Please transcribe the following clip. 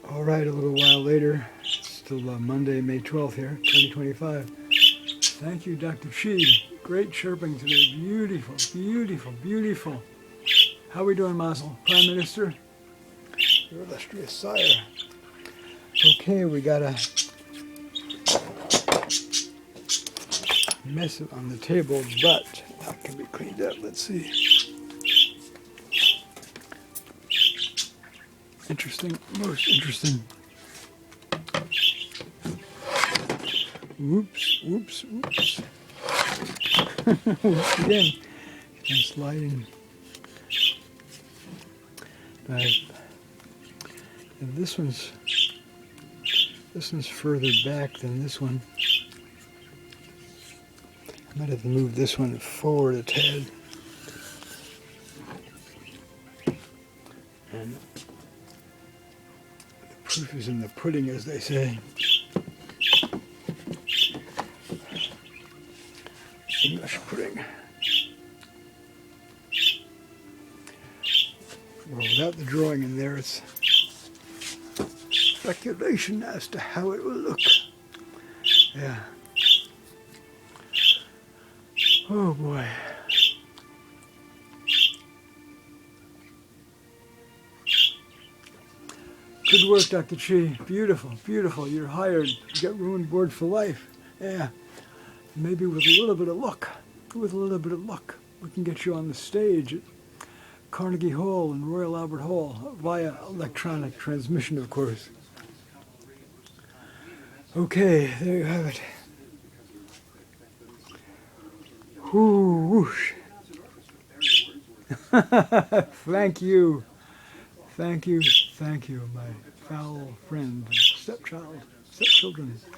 All right, a little while later, it's still Monday, May 12th here, 2025. Thank you, Dr. Chi. Great chirping today. Beautiful, beautiful, beautiful. How are we doing, Mazel? Prime Minister? Your illustrious sire. Okay, we got a mess on the table, but that can be cleaned up. Let's see. Interesting, most interesting. Whoops, whoops, whoops. Whoops again. I'm sliding. Right. And this one's further back than this one. I might have to move this one forward a tad. And the proof is in the pudding, as they say. English pudding. Well, without the drawing in there, it's speculation as to how it will look. Yeah. Oh boy. Good work, Dr. Chi. Beautiful, beautiful. You're hired. You got room and board for life. Yeah. Maybe with a little bit of luck, we can get you on the stage at Carnegie Hall and Royal Albert Hall via electronic transmission, of course. Okay, there you have it. Whoosh. Thank you, my foul friend, stepchildren.